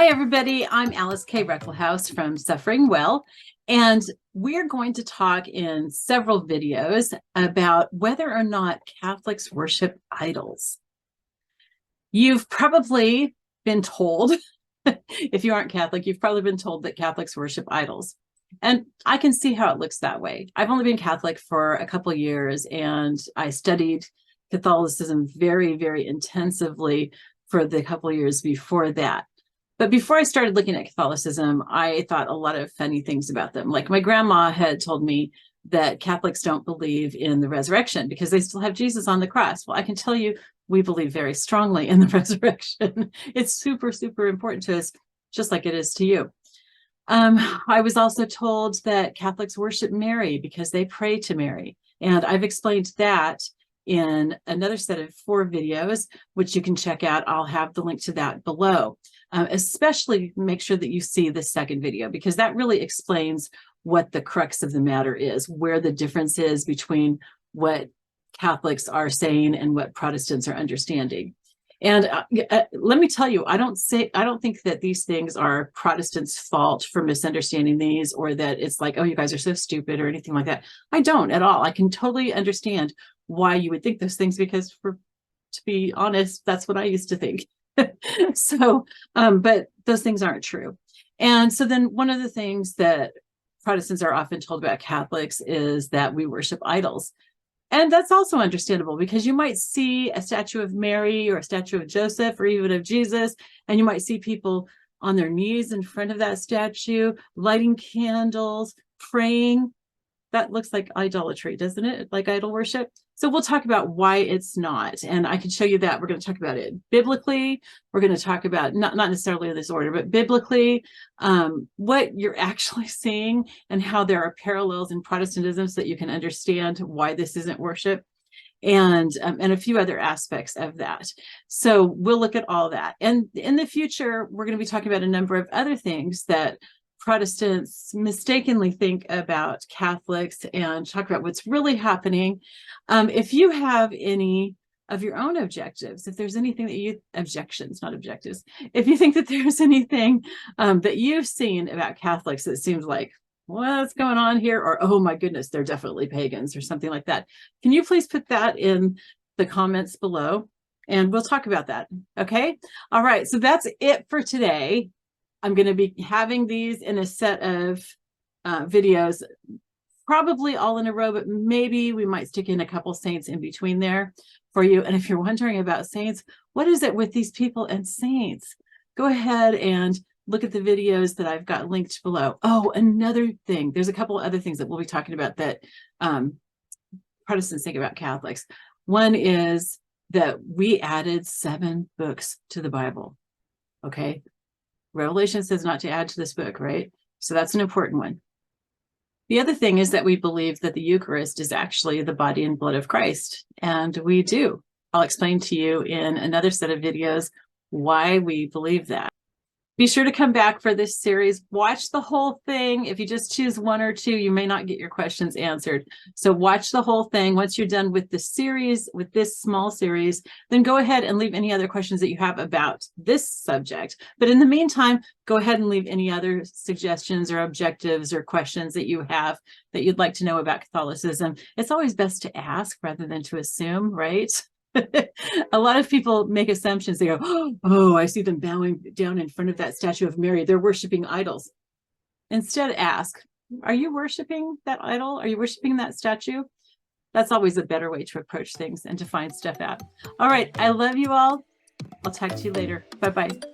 Hi, everybody. I'm Alice K. Reckelhaus from SufferingWell, and we're going to talk in several videos about whether or not Catholics worship idols. You've probably been told, if you aren't Catholic, you've probably been told that Catholics worship idols. And I can see how it looks that way. I've only been Catholic for a couple of years, and I studied Catholicism very, very intensively for the couple of years before that. But before I started looking at Catholicism, I thought a lot of funny things about them. Like my grandma had told me that Catholics don't believe in the resurrection because they still have Jesus on the cross. Well, I can tell you, we believe very strongly in the resurrection. It's super, super important to us, just like it is to you. I was also told that Catholics worship Mary because they pray to Mary. And I've explained that in another set of 4 videos, which you can check out. I'll have the link to that below. Especially make sure that you see the second video, because that really explains what the crux of the matter is, where the difference is between what Catholics are saying and what Protestants are understanding. And let me tell you, I don't think that these things are Protestants' fault for misunderstanding these, or that it's like, oh, you guys are so stupid or anything like that. I don't at all. I can totally understand why you would think those things, because to be honest, that's what I used to think. So, but those things aren't true. And so then one of the things that Protestants are often told about Catholics is that we worship idols. And that's also understandable, because you might see a statue of Mary or a statue of Joseph or even of Jesus, and you might see people on their knees in front of that statue, lighting candles, praying. That looks like idolatry, doesn't it? Like idol worship. So we'll talk about why it's not. And I can show you that. We're going to talk about it biblically. We're going to talk about, not necessarily in this order, but biblically, what you're actually seeing and how there are parallels in Protestantism so that you can understand why this isn't worship, and a few other aspects of that. So we'll look at all that. And in the future, we're going to be talking about a number of other things that Protestants mistakenly think about Catholics, and talk about what's really happening. If you have any of your own objectives, if there's anything that you, objections, not objectives, if you think that there's anything that you've seen about Catholics that seems like, what's going on here? Or, oh my goodness, they're definitely pagans, or something like that, can you please put that in the comments below? And we'll talk about that. Okay. All right. So that's it for today. I'm going to be having these in a set of videos, probably all in a row, but maybe we might stick in a couple saints in between there for you. And if you're wondering about saints, what is it with these people and saints? Go ahead and look at the videos that I've got linked below. Oh, another thing. There's a couple other things that we'll be talking about that Protestants think about Catholics. One is that we added 7 books to the Bible. Okay. Revelation says not to add to this book, right? So that's an important one. The other thing is that we believe that the Eucharist is actually the body and blood of Christ. And we do. I'll explain to you in another set of videos why we believe that. Be sure to come back for this series. Watch the whole thing. If you just choose 1 or 2, you may not get your questions answered. So watch the whole thing. Once you're done with the series, with this small series, then go ahead and leave any other questions that you have about this subject. But in the meantime, go ahead and leave any other suggestions or objectives or questions that you have that you'd like to know about Catholicism. It's always best to ask rather than to assume, right? A lot of people make assumptions. They go, oh, I see them bowing down in front of that statue of Mary. They're worshiping idols. Instead, ask, are you worshiping that idol? Are you worshiping that statue? That's always a better way to approach things and to find stuff out. All right. I love you all. I'll talk to you later. Bye-bye.